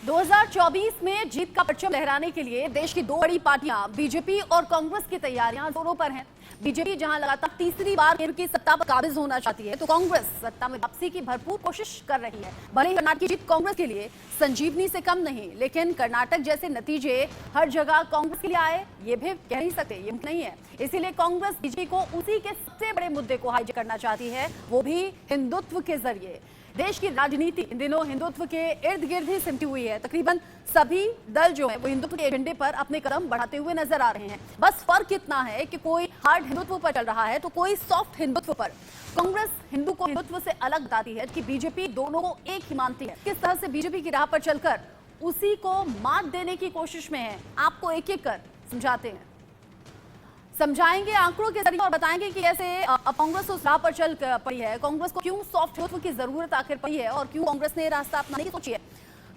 2024 में जीत का परचम लहराने के लिए देश की दो बड़ी पार्टियां बीजेपी और कांग्रेस की तैयारियां जोरों पर हैं। बीजेपी जहां लगातार तीसरी बार केंद्र की सत्ता पर काबिज होना चाहती है, तो कांग्रेस सत्ता में वापसी की भरपूर कोशिश कर रही है। भले ही कर्नाटक की जीत कांग्रेस के लिए संजीवनी से कम नहीं, लेकिन कर्नाटक जैसे नतीजे हर जगह कांग्रेस के लिए आए, ये भी कह नहीं सकते, ये नहीं है। इसीलिए कांग्रेस बीजेपी को उसी के सबसे बड़े मुद्दे को हाईजैक करना चाहती है, वो भी हिंदुत्व के जरिए। देश की राजनीति इन दिनों हिंदुत्व के इर्द गिर्द ही सिमटी हुई है। तकरीबन सभी दल जो है वो हिंदुत्व के एजेंडे पर अपने कदम बढ़ाते हुए नजर आ रहे हैं। बस फर्क इतना है कि कोई हार्ड हिंदुत्व पर चल रहा है तो कोई सॉफ्ट हिंदुत्व पर। कांग्रेस हिंदू को हिंदुत्व से अलग बताती है कि बीजेपी दोनों को एक ही मानती है। किस तरह से बीजेपी की राह पर चलकर उसी को मात देने की कोशिश में है, आपको एक एक कर समझाते हैं, समझाएंगे आंकड़ों के जरिए और बताएंगे कि कैसे कांग्रेस उस राह पर चल पड़ी है, कांग्रेस को क्यों सॉफ्ट हिंदुत्व की जरूरत आखिर पड़ी है और क्यों कांग्रेस ने रास्ता अपनाने की सोची है।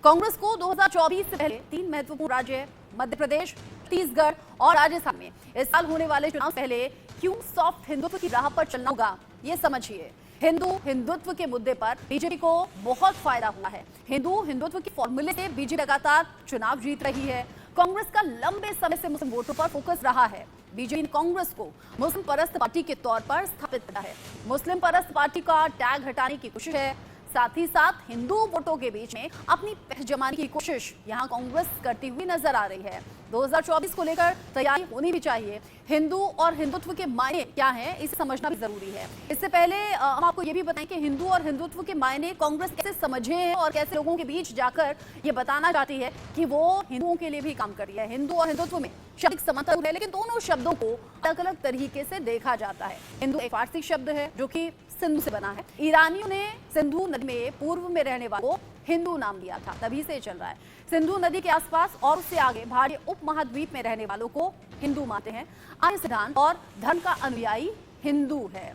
कांग्रेस को 2024 से पहले 3 महत्वपूर्ण राज्य मध्य प्रदेश, छत्तीसगढ़ और राजस्थान में इस साल होने वाले चुनाव पहले क्यों सॉफ्ट हिंदुत्व की राह पर चलना होगा, ये समझिए। हिंदुत्व के मुद्दे पर बीजेपी को बहुत फायदा हुआ है। हिंदुत्व के फॉर्मूले से बीजेपी लगातार चुनाव जीत रही है। कांग्रेस का लंबे समय से मुस्लिम वोटों पर फोकस रहा है। बीजेपी ने कांग्रेस को मुस्लिम परस्त पार्टी के तौर पर स्थापित किया है। मुस्लिम परस्त पार्टी का टैग हटाने की कोशिश है, साथ ही साथ हिंदू वोटों के बीच में अपनी पह जमाने की कोशिश यहां कांग्रेस करती हुई नजर आ रही है। 2024 को लेकर तैयारी होनी भी चाहिए। हिंदू और हिंदुत्व के मायने क्या हैं, इसे समझना भी जरूरी है। इससे पहले हम आपको ये भी बताएं कि हिंदू और हिंदुत्व के मायने कांग्रेस कैसे समझे हैं और कैसे लोगों के बीच जाकर ये बताना चाहती है कि वो हिंदुओं के लिए भी काम कर रही है। हिंदू और हिंदुत्व में शब्द समानता है, लेकिन दोनों शब्दों को अलग अलग तरीके से देखा जाता है। हिंदू एक फारसी शब्द है जो कि सिंधु से बना है। ईरानियों ने सिंधु नदी में पूर्व में रहने वालों को हिंदू नाम दिया था, तभी से चल रहा है। सिंधु नदी के आसपास और उससे आगे भारतीय उपमहाद्वीप में रहने वालों को हिंदू मानते हैं। आर्य सिद्धांत और धर्म का अनुयायी हिंदू है।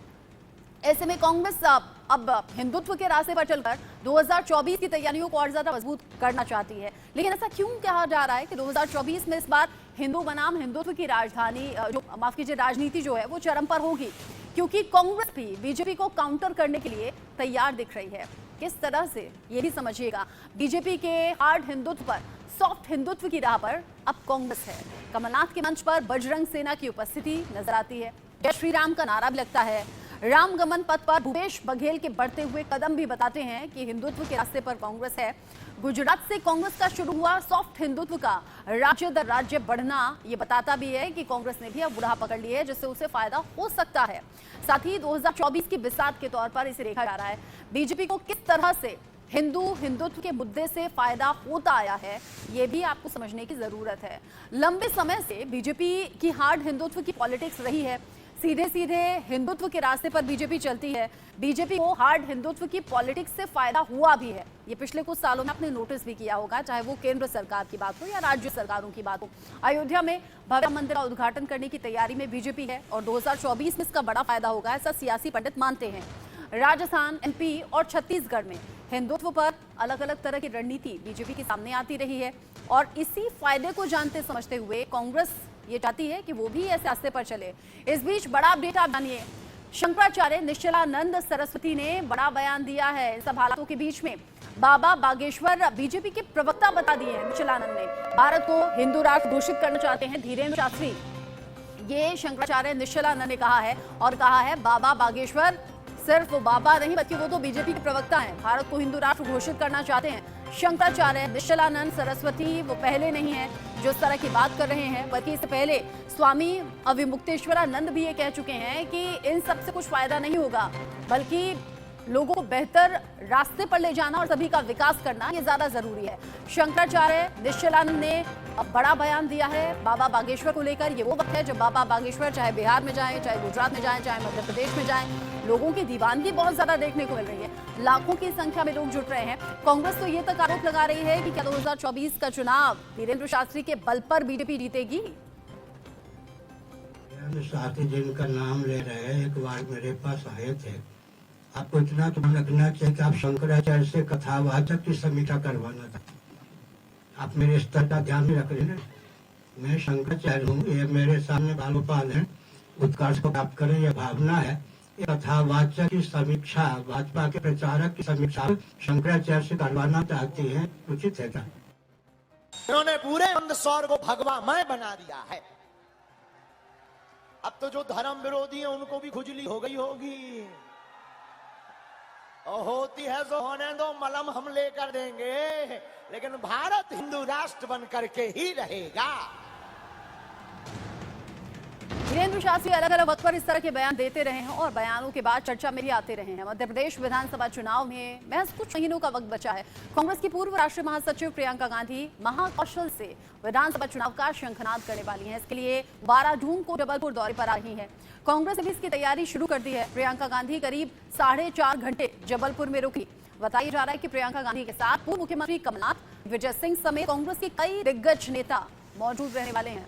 ऐसे में कांग्रेस अब हिंदुत्व के रास्ते पर चलकर 2024 की तैयारियों को और ज्यादा मजबूत करना चाहती है। लेकिन ऐसा क्यों कहा जा रहा है कि 2024 में इस बार हिंदू बनाम हिंदुत्व की राजनीति जो है वो चरम पर होगी, क्योंकि कांग्रेस भी बीजेपी को काउंटर करने के लिए तैयार दिख रही है। किस तरह से, ये भी समझिएगा। बीजेपी के हार्ड हिंदुत्व पर सॉफ्ट हिंदुत्व की राह पर अब कांग्रेस है। कमलनाथ के मंच पर बजरंग सेना की उपस्थिति नजर आती है। जय श्री राम का नारा भी लगता है। रामगमन पथ पर भूपेश बघेल के बढ़ते हुए कदम भी बताते हैं कि हिंदुत्व के रास्ते पर कांग्रेस है। गुजरात से कांग्रेस का शुरू हुआ सॉफ्ट हिंदुत्व का राज्य दर राज्य बढ़ना ये बताता भी है कि कांग्रेस ने भी अब बुढ़ा पकड़ ली है, जिससे उसे फायदा हो सकता है। साथ ही 2024 की बिसात के तौर पर इसे देखा जा रहा है। बीजेपी को किस तरह से हिंदुत्व के मुद्दे से फायदा होता आया है, ये भी आपको समझने की जरूरत है। लंबे समय से बीजेपी की हार्ड हिंदुत्व की पॉलिटिक्स रही है। सीधे सीधे हिंदुत्व के रास्ते पर बीजेपी चलती है। बीजेपी को हार्ड हिंदुत्व की पॉलिटिक्स से फायदा हुआ भी है। ये पिछले कुछ सालों में आपने नोटिस भी किया होगा, चाहे वो केंद्र सरकार की बात हो या राज्य सरकारों की बात हो। अयोध्या में भव्य मंदिर का उद्घाटन करने की तैयारी में बीजेपी है और 2024 में इसका बड़ा फायदा होगा, ऐसा सियासी पंडित मानते हैं। राजस्थान, एमपी और छत्तीसगढ़ में हिंदुत्व पर अलग अलग तरह की रणनीति बीजेपी के सामने आती रही है और इसी फायदे को जानते समझते हुए कांग्रेस ये चाहती है कि वो भी ऐसे रास्ते पर चले। इस बीच बड़ा अपडेट आप जानिए। शंकराचार्य निश्चलानंद सरस्वती ने बड़ा बयान दिया है। सब हालातों के बीच में बाबा बागेश्वर बीजेपी के प्रवक्ता बता दिए हैं। निश्चलानंद ने भारत को हिंदू राष्ट्र घोषित करना चाहते हैं धीरेन्द्र शास्त्री, ये शंकराचार्य निश्चलानंद ने कहा है। और कहा है बाबा बागेश्वर सिर्फ बाबा नहीं बल्कि वो तो बीजेपी के प्रवक्ता हैं, भारत को हिंदू राष्ट्र घोषित करना चाहते हैं। शंकराचार्य निश्चलानंद सरस्वती वो पहले नहीं है जो इस तरह की बात कर रहे हैं, बल्कि इससे पहले स्वामी अविमुक्तेश्वरानंद भी ये कह चुके हैं कि इन सब से कुछ फायदा नहीं होगा, बल्कि लोगों को बेहतर रास्ते पर ले जाना और सभी का विकास करना ये ज्यादा जरूरी है। शंकराचार्य निश्चलानंद ने अब बड़ा बयान दिया है बाबा बागेश्वर को लेकर। ये वो वक्त है जब बाबा बागेश्वर चाहे बिहार में जाएं, चाहे गुजरात में जाएं, चाहे मध्य प्रदेश में जाएं, लोगों की दीवानगी बहुत ज्यादा देखने को मिल रही है। लाखों की संख्या में लोग जुट रहे हैं। कांग्रेस तो ये तक आरोप लगा रही है कि क्या 2024 का चुनाव धीरेन्द्र शास्त्री के बल पर बीजेपी जीतेगी। साथी जिनका नाम ले रहे हैं एक बार मेरे पास आए थे। आपको इतना तो लगना चाहिए कि आप शंकराचार्य से कथावाचक की समीक्षा करवाना था। आप मेरे स्तर का ध्यान नहीं रख रहे हैं। मैं शंकराचार्य हूँ, ये मेरे सामने बालोपाल है। उत्कर्ष को प्राप्त करें यह भावना है। ये कथावाचक की समीक्षा, भाजपा के प्रचारक की समीक्षा शंकराचार्य से करवाना चाहती है, उचित है क्या? इन्होंने पूरे मंदसौर को भगवामय बना दिया है। अब तो जो धर्म विरोधी है उनको भी खुजली हो गई होगी, और होती है जो होने दो, मलम हम लेकर देंगे, लेकिन भारत हिंदू राष्ट्र बन करके ही रहेगा। वीरेंद्र शास्त्री अलग अलग वक्त पर इस तरह के बयान देते रहे हैं और बयानों के बाद चर्चा में भी आते रहे हैं। मध्य प्रदेश विधानसभा चुनाव में महज कुछ महीनों का वक्त बचा है। कांग्रेस की पूर्व राष्ट्रीय महासचिव प्रियंका गांधी महाकौशल से विधानसभा चुनाव का शंखनाद करने वाली हैं। इसके लिए 12 जून को जबलपुर दौरे पर आ रही है। कांग्रेस ने भी इसकी तैयारी शुरू कर दी है। प्रियंका गांधी करीब 4.5 घंटे जबलपुर में रुकी। बताया जा रहा है कि प्रियंका गांधी के साथ पूर्व मुख्यमंत्री कमलनाथ, विजय सिंह समेत कांग्रेस के कई दिग्गज नेता मौजूद रहने वाले हैं।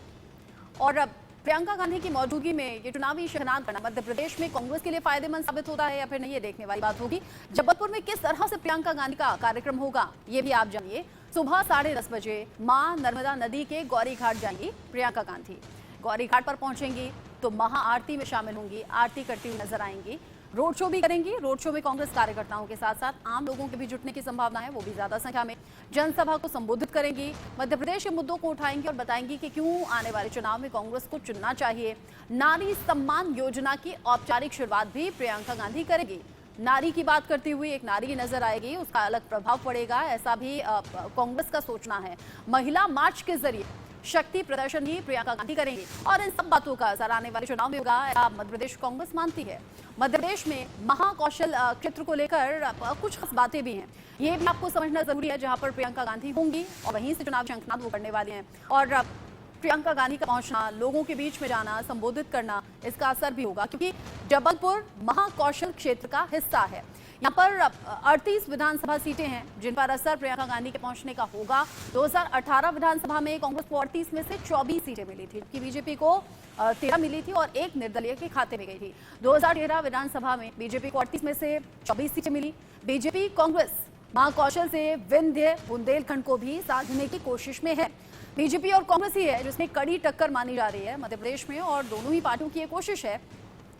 और प्रियंका गांधी की मौजूदगी में ये चुनावी शंखनाद करना मध्य प्रदेश में कांग्रेस के लिए फायदेमंद साबित होता है या फिर नहीं, ये देखने वाली बात होगी। जबलपुर में किस तरह से प्रियंका गांधी का कार्यक्रम होगा ये भी आप जानिए। सुबह 10:30 बजे मां नर्मदा नदी के गौरी घाट जाएंगी प्रियंका गांधी। गौरी घाट पर पहुंचेंगी तो महाआरती में शामिल होंगी, आरती करती हुई नजर आएंगी। रोड शो भी करेंगी। रोड शो में कांग्रेस कार्यकर्ताओं के साथ साथ आम लोगों के भी जुटने की संभावना है, वो भी ज्यादा संख्या में। जनसभा को संबोधित करेंगी, मध्य प्रदेश के मुद्दों को उठाएंगी और बताएंगी कि क्यों आने वाले चुनाव में कांग्रेस को चुनना चाहिए। नारी सम्मान योजना की औपचारिक शुरुआत भी प्रियंका गांधी करेगी। नारी की बात करती हुई एक नारी नजर आएगी, उसका अलग प्रभाव पड़ेगा, ऐसा भी कांग्रेस का सोचना है। महिला मार्च के जरिए शक्ति प्रदर्शन भी प्रियंका गांधी करेंगी और इन सब बातों का असर आने वाले चुनाव में होगा, ऐसा मध्य प्रदेश कांग्रेस मानती है। मध्य प्रदेश में महाकौशल क्षेत्र को लेकर कुछ खास बातें भी हैं, ये भी आपको समझना जरूरी है। जहां पर प्रियंका गांधी होंगी और वहीं से चुनाव शंखनाद वो करने वाले हैं। और प्रियंका गांधी का पहुंचना, लोगों के बीच में जाना, संबोधित करना, इसका असर भी होगा क्योंकि जबलपुर महाकौशल क्षेत्र का हिस्सा है। यहाँ पर 38 विधानसभा सीटें हैं जिन पर असर प्रियंका गांधी के पहुंचने का होगा। 2018 विधानसभा में कांग्रेस को 38 में से 24 सीटें मिली थी, जबकि बीजेपी को 13 मिली थी और एक निर्दलीय के खाते में गई थी। 2013 विधानसभा में बीजेपी को 38 में से 24 सीटें मिली। बीजेपी कांग्रेस महाकौशल से विंध्य बुंदेलखंड को भी साधने की कोशिश में है। बीजेपी और कांग्रेस ही है जिसमें कड़ी टक्कर मानी जा रही है मध्य प्रदेश में, और दोनों ही पार्टियों की ये कोशिश है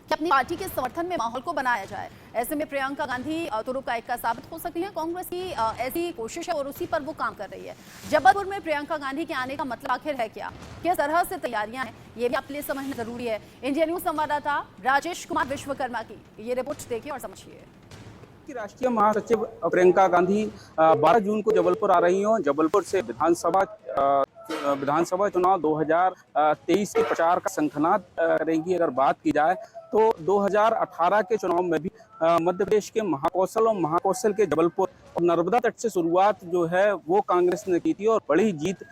कि अपनी पार्टी के समर्थन में माहौल को बनाया जाए। ऐसे में प्रियंका गांधी तुरुप का इक्का साबित हो सकती है। कांग्रेस की ऐसी कोशिश है और उसी पर वो काम कर रही है। जबलपुर में प्रियंका गांधी के आने का मतलब आखिर है क्या, किस तरह से तैयारियां हैं, ये भी आपके लिए समझना जरूरी है। इंडिया न्यूज संवाददाता राजेश कुमार विश्वकर्मा की ये रिपोर्ट देखिए और समझिए। राष्ट्रीय महासचिव प्रियंका गांधी 12 जून को जबलपुर आ रही हैं। जबलपुर से विधानसभा चुनाव 2023 के प्रचार का शंखनाद करेंगी। अगर बात की जाए तो 2018 के चुनाव में भी मध्य प्रदेश के महाकौशल और महाकौशल के जबलपुर और नर्मदा तट से शुरुआत जो है वो कांग्रेस ने की थी और बड़ी जीत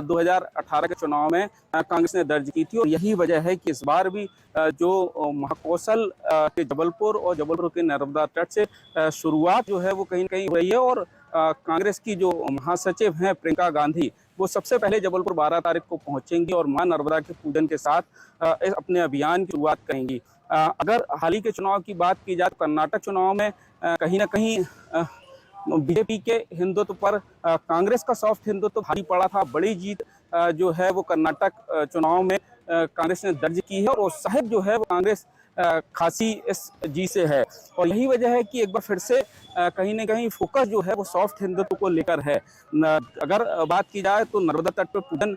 2018 के चुनाव में कांग्रेस ने दर्ज की थी। और यही वजह है कि इस बार भी जो महाकौशल के जबलपुर और जबलपुर के नर्मदा तट से शुरुआत जो है वो कहीं न कहीं हो रही है। और कांग्रेस की जो महासचिव हैं प्रियंका गांधी, वो सबसे पहले जबलपुर 12 तारीख को पहुंचेंगी और मां नर्मदा के पूजन के साथ अपने अभियान की शुरुआत करेंगी। अगर हाल ही के चुनाव की बात की जाए तो कर्नाटक चुनाव में कहीं ना कहीं बीजेपी के हिंदुत्व पर कांग्रेस का सॉफ्ट हिंदुत्व भारी पड़ा था। बड़ी जीत जो है वो कर्नाटक चुनाव में कांग्रेस ने दर्ज की है और उत्साहित जो है वो कांग्रेस खासी इस जी से है। और यही वजह है कि एक बार फिर से कहीं ना कहीं फोकस जो है वो सॉफ्ट हिंदुत्व को लेकर है। अगर बात की जाए तो नर्मदा तट पर पूजन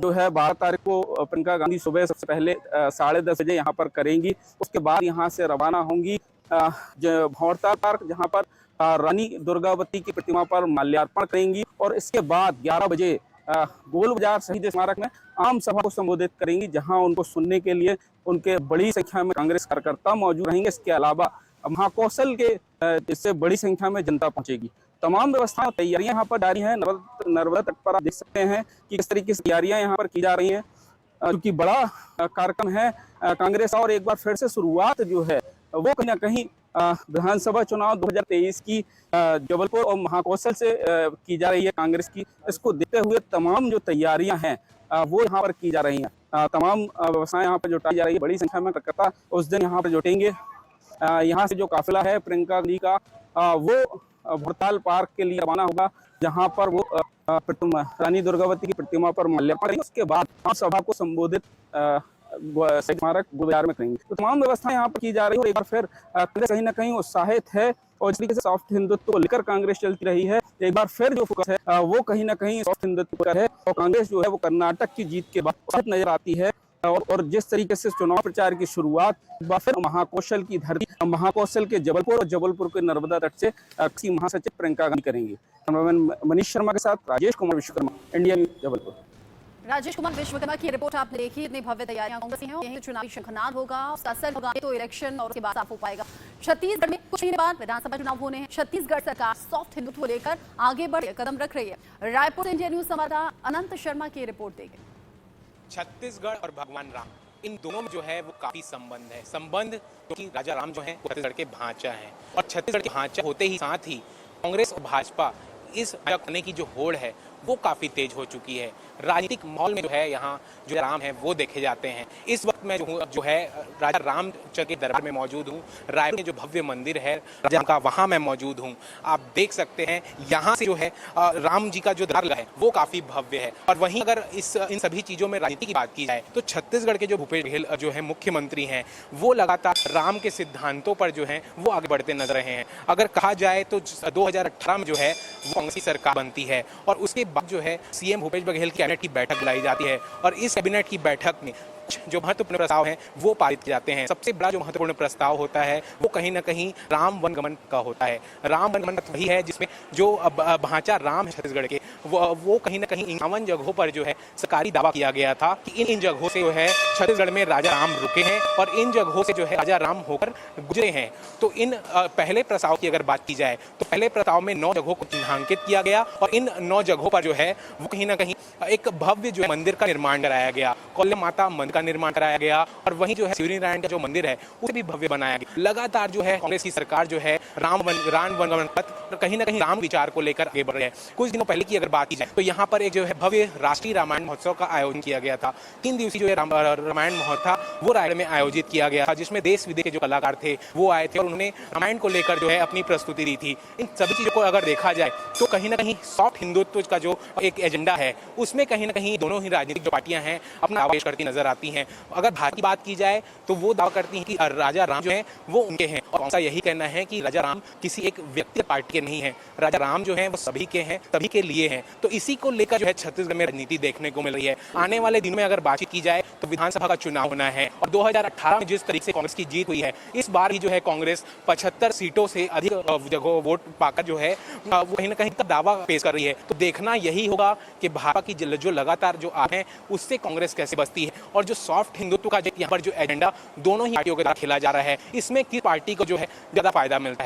जो है 12 तारीख को प्रियंका गांधी सुबह सबसे पहले 10:30 बजे यहाँ पर करेंगी। उसके बाद यहाँ से रवाना होंगी भंवरताल पार्क, जहाँ पर रानी दुर्गावती की प्रतिमा पर माल्यार्पण करेंगी और इसके बाद 11 बजे गोल बाजार शहीद स्मारक में आम सभा को संबोधित करेंगी, जहां उनको सुनने के लिए उनके बड़ी संख्या में कांग्रेस कार्यकर्ता मौजूद रहेंगे। इसके अलावा महाकौशल के इससे बड़ी संख्या में जनता पहुंचेगी। तमाम व्यवस्थाएं तैयारियां यहाँ पर जारी हैं। नर्मदा तट पर आप देख सकते हैं कि किस तरीके से तैयारियां यहाँ पर की जा रही हैं, क्योंकि बड़ा कार्यक्रम है कांग्रेस। और एक बार फिर से शुरुआत जो है वो कहीं ना कहीं विधानसभा चुनाव 2023 की जबलपुर और महाकौशल से की जा रही है कांग्रेस की। इसको देखते हुए तमाम जो तैयारियां हैं वो यहाँ पर की जा रही हैं। तमाम व्यवस्थाएं यहाँ पर जुटाई जा रही है। बड़ी संख्या में कार्यकर्ता उस दिन यहाँ पर जुटेंगे। यहाँ से जो काफिला है प्रियंका गांधी का वो भंवरताल पार्क के लिए रवाना होगा, जहाँ पर वो रानी दुर्गावती की प्रतिमा पर माल्यार्पण करेंगे। उसके बाद सभा को संबोधित शहीद स्मारक गुरुद्वारा में करेंगे। तो तमाम व्यवस्था यहाँ पर की जा रही है और एक बार फिर कांग्रेस कहीं ना कहीं उत्साहित है और जिस तरीके से सॉफ्ट हिंदुत्व को लेकर कांग्रेस चलती रही है, एक बार फिर जो फोकस है वो कहीं ना कहीं सॉफ्ट हिंदुत्व पर है और कांग्रेस जो है वो कर्नाटक की जीत के बाद नजर आती है। और जिस तरीके से चुनाव प्रचार की शुरुआत फिर महाकौशल की धरती महाकौशल के जबलपुर और जबलपुर के नर्मदा तट से किसी महासचिव प्रियंका गांधी करेंगे। कैमरामैन मनीष शर्मा के साथ राजेश कुमार विश्वकर्मा, इंडिया न्यूज जबलपुर। राजेश कुमार विश्वकर्मा की रिपोर्ट आपने देखी। इतनी भव्य तैयारियां कांग्रेस की हैं और यही चुनावी शंखनाद होगा, उसका असर होगा तो इलेक्शन और उसके बाद साफ हो पाएगा। छत्तीसगढ़ में कुछ महीने बाद विधानसभा चुनाव होने हैं। छत्तीसगढ़ सरकार सॉफ्ट हिंदुत्व को लेकर आगे बढ़ कदम रख रही है। रायपुर से इंडिया न्यूज संवाददाता अनंत शर्मा की रिपोर्ट देंगे। छत्तीसगढ़ और भगवान राम, इन दोनों में जो है वो काफी संबंध क्योंकि राजा राम जो है छत्तीसगढ़ के भांचा हैं और छत्तीसगढ़ के भांचा होते ही साथ ही कांग्रेस और भाजपा इस करने की जो होड़ है वो काफी तेज हो चुकी है। राजनीतिक माहौल में जो है यहाँ जो राम है वो देखे जाते हैं। इस वक्त मैं जो है राजा रामचंद्र के दरबार में मौजूद हूँ। रायपुर में जो भव्य मंदिर है राजा का, वहाँ मैं मौजूद हूँ। आप देख सकते हैं यहाँ से जो है राम जी का जो दरबार है वो काफी भव्य है। और वहीं अगर इन सभी चीजों में राजनीति की बात की जाए तो छत्तीसगढ़ के जो भूपेश बघेल जो है मुख्यमंत्री हैं वो लगातार राम के सिद्धांतों पर जो है वो आगे बढ़ते नजर रहे हैं। अगर कहा जाए तो 2018 में जो है वो कांग्रेस की सरकार बनती है और उसके बाद जो है सीएम भूपेश बघेल की कैबिनेट की बैठक बुलाई जाती है और इस कैबिनेट की बैठक में जो महत्वपूर्ण प्रस्ताव हैं वो पारित किए जाते हैं। सबसे बड़ा जो महत्वपूर्ण प्रस्ताव होता है वो कहीं ना कहीं राम वनगमन का होता है। राम वनगमन वही है जिसमें जो भांचा राम है छत्तीसगढ़ के वो कहीं ना कहीं 51 जगहों पर जो है सरकारी दावा किया गया था कि इन जगहों से जो है छत्तीसगढ़ में राजा राम रुके हैं और इन जगहों से जो है राजा राम होकर गुजरे हैं। तो इन पहले प्रस्ताव की अगर बात की जाए तो पहले प्रस्ताव में 9 जगहों को चिन्हांकित किया गया और इन 9 जगहों पर जो है वो कहीं ना कहीं एक भव्य जो है मंदिर का निर्माण कराया गया, कौल्य माता मंदिर का निर्माण कराया गया और वहीं जो है शिवरी नारायण का जो मंदिर है उसे भी भव्य बनाया गया। लगातार जो है कांग्रेस की सरकार जो है राम वनगमन पथ कहीं ना कहीं राम विचार को लेकर आगे बढ़ रही है। कुछ दिनों पहले की अगर बात की जाए तो यहाँ पर एक जो है भव्य राष्ट्रीय रामायण महोत्सव का आयोजन किया गया था। 3 दिवसीय जो है रामायण महोत्सव था वो रायगढ़ में आयोजित किया गया था जिसमें देश विदेश के जो कलाकार थे वो आए थे और उन्होंने रामायण को लेकर जो है अपनी प्रस्तुति दी थी। इन सभी चीजों को अगर देखा जाए तो कहीं ना कहीं सॉफ्ट हिंदुत्व का जो एक एजेंडा है उसमें कहीं ना कहीं दोनों ही राजनीतिक जो पार्टियां हैं अपना आवेश करती नजर आती हैं। अगर भारत की बात की जाए तो वो दावा करती हैं कि राजा राम जो हैं वो उनके हैं और उनका यही कहना है कि राजा राम किसी एक व्यक्तिगत पार्टी के नहीं हैं। राजा राम जो हैं वो सभी के हैं, सभी के लिए हैं। तो इसी को लेकर जो है छत्तीसगढ़ में राजनीति देखने को मिल रही है। आने वाले दिनों में अगर बातचीत की जाए तो विधानसभा का चुनाव होना है और 2018 में जिस तरीके से कांग्रेस की जीत हुई है इस बार ही जो है कांग्रेस 75 सीटों से अधिक जगह वोट पाकर जो है वो कहीं ना कहीं दावा पेश कर रही है। तो देखना यही होगा कि भाजपा की जो लगातार जो आ है उससे कांग्रेस कैसे बचती है और जो सॉफ्ट हिंदुत्व का यहाँ पर जो एजेंडा दोनों ही पार्टियों के द्वारा खेला जा रहा है इसमें किस पार्टी को जो है ज्यादा फायदा मिलता है।